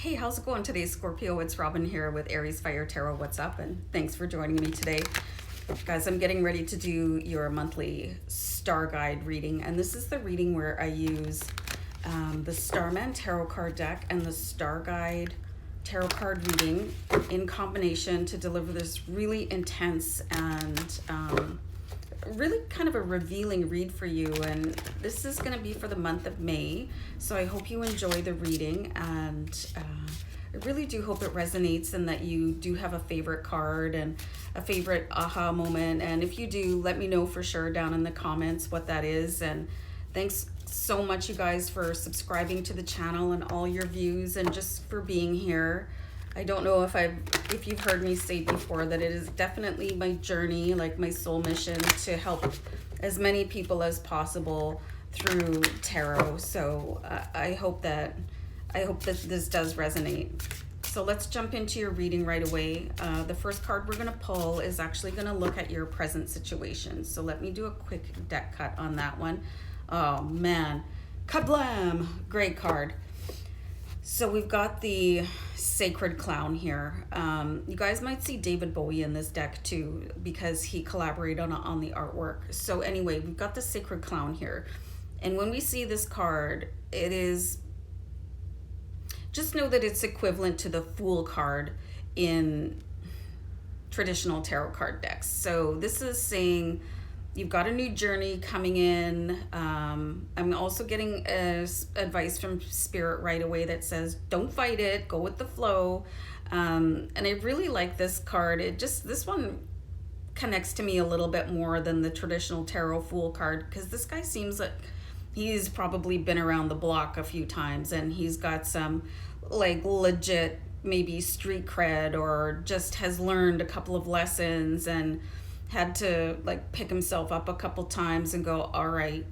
Hey, how's it going today, Scorpio? It's Robin here with AriesFireTarot. What's up? And thanks for joining me today. Guys, I'm getting ready to do your monthly StarGuide reading. And this is the reading where I use the Starman tarot card deck and the StarGuide tarot card reading in combination to deliver this really intense and really kind of a revealing read for you. And this is going to be for the month of May, so I hope you enjoy the reading, and I really do hope it resonates and that you do have a favorite card and a favorite aha moment. And if you do, let me know for sure down in the comments what that is. And thanks so much, you guys, for subscribing to the channel and all your views and just for being here. I don't know if you've heard me say before that it is definitely my journey, like my soul mission, to help as many people as possible through tarot. So I hope that this does resonate. So let's jump into your reading right away. The first card we're going to pull is actually going to look at your present situation. So let me do a quick deck cut on that one. Oh man, kablam! Great card. So we've got the Sacred Clown here. You guys might see David Bowie in this deck too, because he collaborated on the artwork. So anyway, we've got the Sacred Clown here. And when we see this card, it is, just know that it's equivalent to the Fool card in traditional tarot card decks. So this is saying you've got a new journey coming in. I'm also getting advice from Spirit right away that says, don't fight it, go with the flow. And I really like this card. This one connects to me a little bit more than the traditional Tarot Fool card, because this guy seems like he's probably been around the block a few times and he's got some like legit maybe street cred, or just has learned a couple of lessons and had to like pick himself up a couple times and go, all right,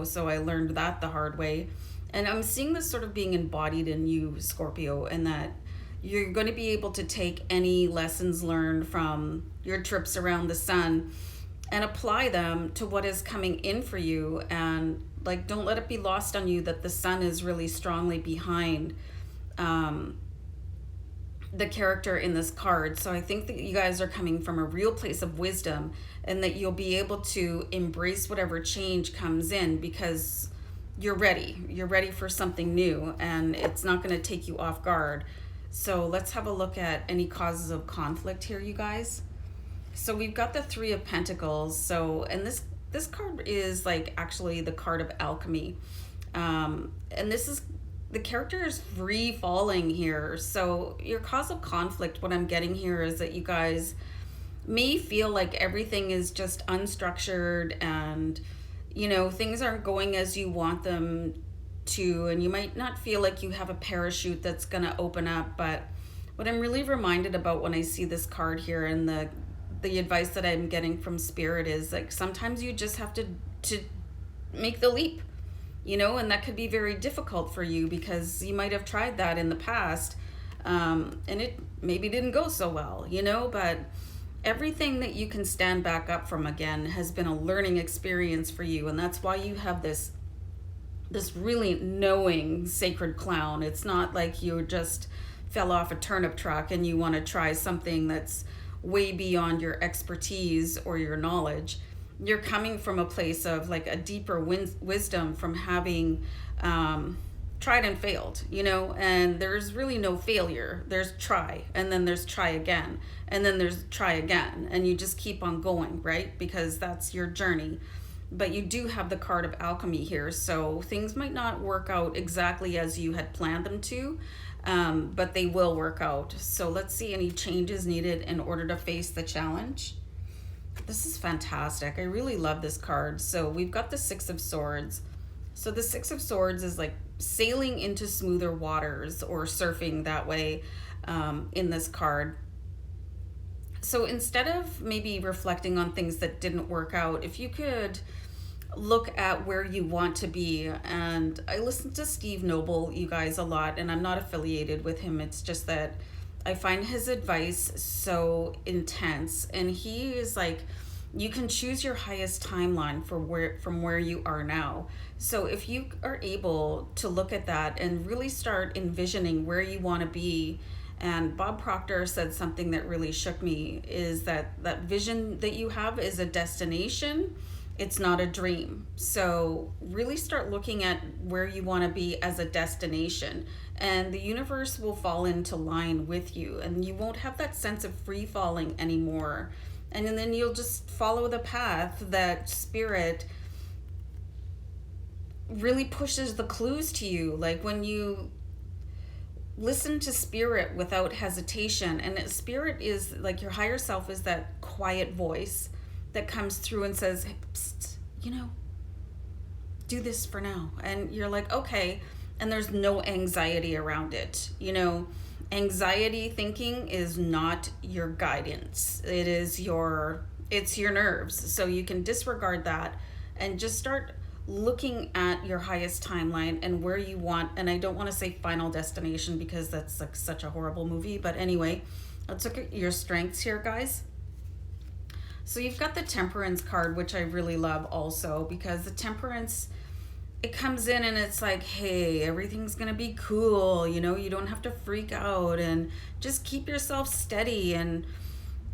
so I learned that the hard way. And I'm seeing this sort of being embodied in you, Scorpio, and that you're going to be able to take any lessons learned from your trips around the sun and apply them to what is coming in for you. And like, don't let it be lost on you that the sun is really strongly behind the character in this card. So I think that you guys are coming from a real place of wisdom, and that you'll be able to embrace whatever change comes in because you're ready for something new, and it's not going to take you off guard. So let's have a look at any causes of conflict here, you guys. So we've got the Three of Pentacles. So, and this card is like actually the card of alchemy. And this is, the character is free falling here. So your cause of conflict, what I'm getting here is that you guys may feel like everything is just unstructured and, things aren't going as you want them to. And you might not feel like you have a parachute that's going to open up. But what I'm really reminded about when I see this card here, and the advice that I'm getting from Spirit, is like sometimes you just have to make the leap. And that could be very difficult for you because you might have tried that in the past, and it maybe didn't go so well, but everything that you can stand back up from again has been a learning experience for you. And that's why you have this really knowing Sacred Clown. It's not like you just fell off a turnip truck and you want to try something that's way beyond your expertise or your knowledge. You're coming from a place of like a deeper wisdom from having tried and failed, and there's really no failure. There's try, and then there's try again, and then there's try again, and you just keep on going, right? Because that's your journey. But you do have the card of alchemy here, so things might not work out exactly as you had planned them to, but they will work out. So let's see any changes needed in order to face the challenge. This is fantastic. I really love this card. So we've got the Six of Swords. So the Six of Swords is like sailing into smoother waters, or surfing that way in this card. So instead of maybe reflecting on things that didn't work out, if you could look at where you want to be. And I listen to Steve Noble, you guys, a lot, and I'm not affiliated with him. It's just that I find his advice so intense, and he is like you can choose your highest timeline from where you are now. So if you are able to look at that and really start envisioning where you want to be, and Bob Proctor said something that really shook me, is that that vision that you have is a destination, it's not a dream. So really start looking at where you want to be as a destination, and the universe will fall into line with you, and you won't have that sense of free falling anymore. And then you'll just follow the path that spirit really pushes the clues to you. Like when you listen to spirit without hesitation, and spirit is like your higher self is that quiet voice that comes through and says, hey, psst, do this for now. And you're like, okay. And there's no anxiety around it. Anxiety thinking is not your guidance. It's your nerves. So you can disregard that and just start looking at your highest timeline and where you want. And I don't want to say final destination because that's like such a horrible movie. But anyway, let's look at your strengths here, guys. So you've got the Temperance card, which I really love also, because the Temperance, it comes in and it's like, hey, everything's gonna be cool, you don't have to freak out, and just keep yourself steady, and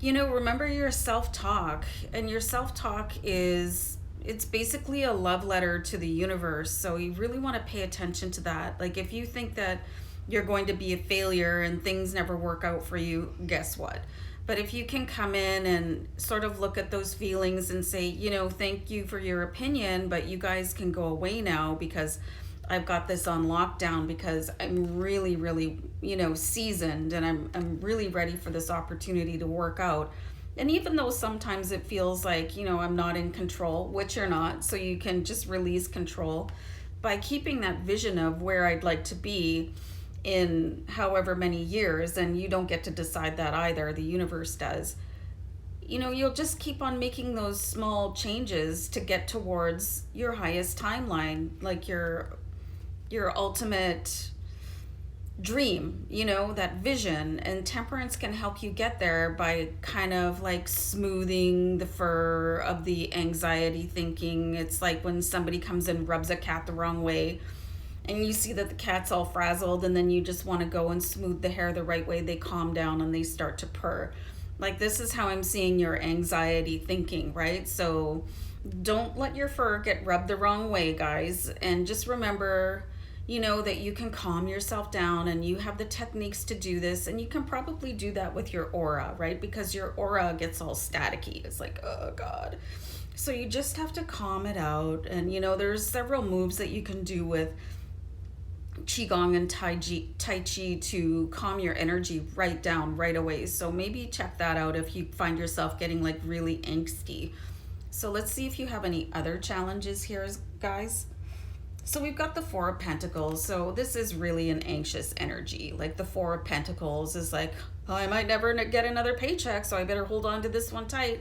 remember your self-talk. And your self-talk it's basically a love letter to the universe. So you really want to pay attention to that. Like if you think that you're going to be a failure and things never work out for you, guess what? But if you can come in and sort of look at those feelings and say, thank you for your opinion, but you guys can go away now because I've got this on lockdown, because I'm really, really, seasoned, and I'm really ready for this opportunity to work out. And even though sometimes it feels like, I'm not in control, which you're not, so you can just release control by keeping that vision of where I'd like to be in however many years. And you don't get to decide that either, the universe does. You'll just keep on making those small changes to get towards your highest timeline, like your ultimate dream, that vision. And Temperance can help you get there by kind of like smoothing the fur of the anxiety thinking. It's like when somebody comes and rubs a cat the wrong way, and you see that the cat's all frazzled, and then you just want to go and smooth the hair the right way. They calm down and they start to purr. Like, this is how I'm seeing your anxiety thinking, right? So don't let your fur get rubbed the wrong way, guys. And just remember, that you can calm yourself down, and you have the techniques to do this. And you can probably do that with your aura, right? Because your aura gets all staticky. It's like, oh God. So you just have to calm it out. And, there's several moves that you can do with Qigong and Tai Chi to calm your energy right down right away. So maybe check that out if you find yourself getting like really angsty. So let's see if you have any other challenges here, guys. So we've got the Four of Pentacles. So this is really an anxious energy. Like the Four of Pentacles is like, oh, I might never get another paycheck, so I better hold on to this one tight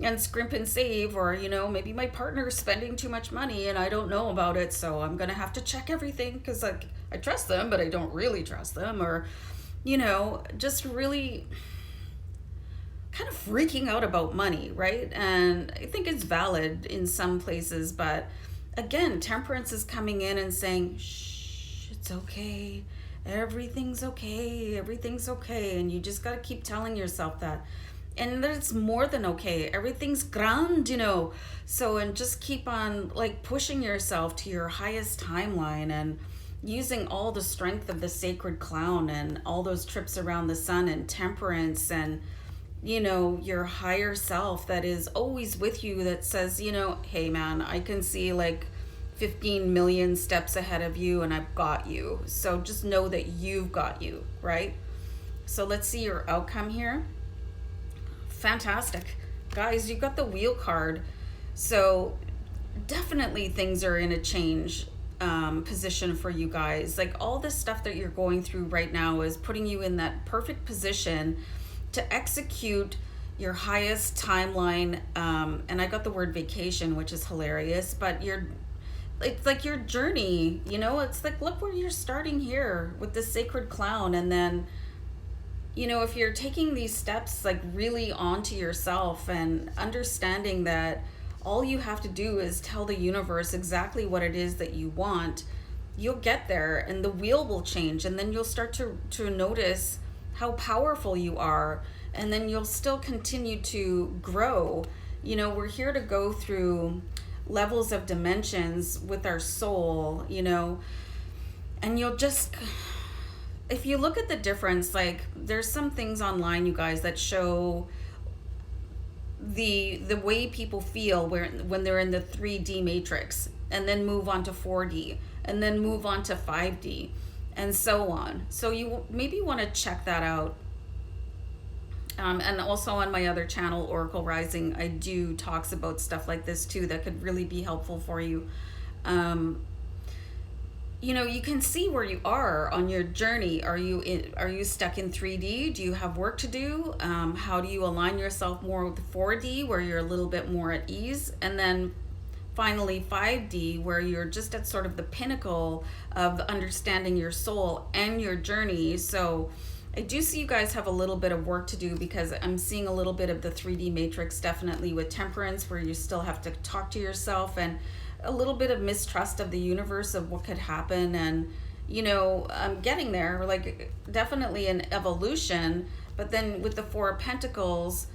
and scrimp and save. Or, maybe my partner's spending too much money and I don't know about it, so I'm gonna have to check everything because like I trust them, but I don't really trust them. Or, just really kind of freaking out about money, right? And I think it's valid in some places, but again, Temperance is coming in and saying, shh, it's okay. Everything's okay. Everything's okay. And you just got to keep telling yourself that. And it's more than okay. Everything's grand, So, and just keep on like pushing yourself to your highest timeline, and using all the strength of the sacred clown and all those trips around the sun and Temperance and, your higher self that is always with you, that says, hey man, I can see like 15 million steps ahead of you and I've got you. So just know that you've got you, right? So let's see your outcome here. Fantastic. Guys, you got the Wheel card. So definitely things are in a change position for you guys. Like all this stuff that you're going through right now is putting you in that perfect position to execute your highest timeline. And I got the word vacation, which is hilarious, but it's like your journey, it's like, look where you're starting here with the sacred clown, and then you know, if you're taking these steps like really onto yourself and understanding that all you have to do is tell the universe exactly what it is that you want, you'll get there and the wheel will change, and then you'll start to notice how powerful you are, and then you'll still continue to grow. You know, we're here to go through levels of dimensions with our soul, you know, and you'll just, if you look at the difference, like there's some things online, you guys, that show the way people feel when they're in the 3D matrix, and then move on to 4D, and then move on to 5D, and so on. So you maybe want to check that out. And also on my other channel, Oracle Rising, I do talks about stuff like this too that could really be helpful for you. You know, you can see where you are on your journey. Are you stuck in 3D? Do you have work to do? How do you align yourself more with 4D, where you're a little bit more at ease? And then finally 5D, where you're just at sort of the pinnacle of understanding your soul and your journey. So I do see you guys have a little bit of work to do, because I'm seeing a little bit of the 3D matrix, definitely with Temperance, where you still have to talk to yourself, and a little bit of mistrust of the universe of what could happen. And you know, I'm getting there, like definitely an evolution. But then with the Four of Pentacles,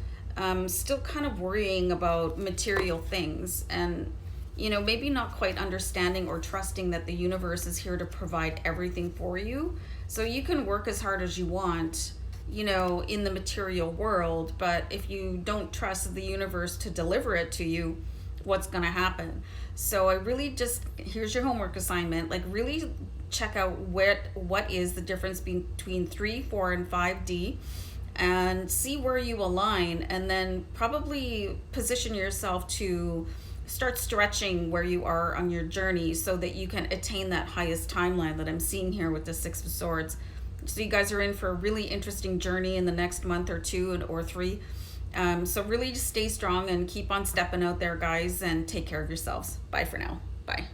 still kind of worrying about material things, and you know, maybe not quite understanding or trusting that the universe is here to provide everything for you. So you can work as hard as you want, you know, in the material world, but if you don't trust the universe to deliver it to you, what's going to happen? So I really just, here's your homework assignment, like really check out what is the difference between 3, 4, and 5D, and see where you align, and then probably position yourself to start stretching where you are on your journey, so that you can attain that highest timeline that I'm seeing here with the Six of Swords. So you guys are in for a really interesting journey in the next month or 2 or 3. So really just stay strong and keep on stepping out there, guys, and take care of yourselves. Bye for now. Bye.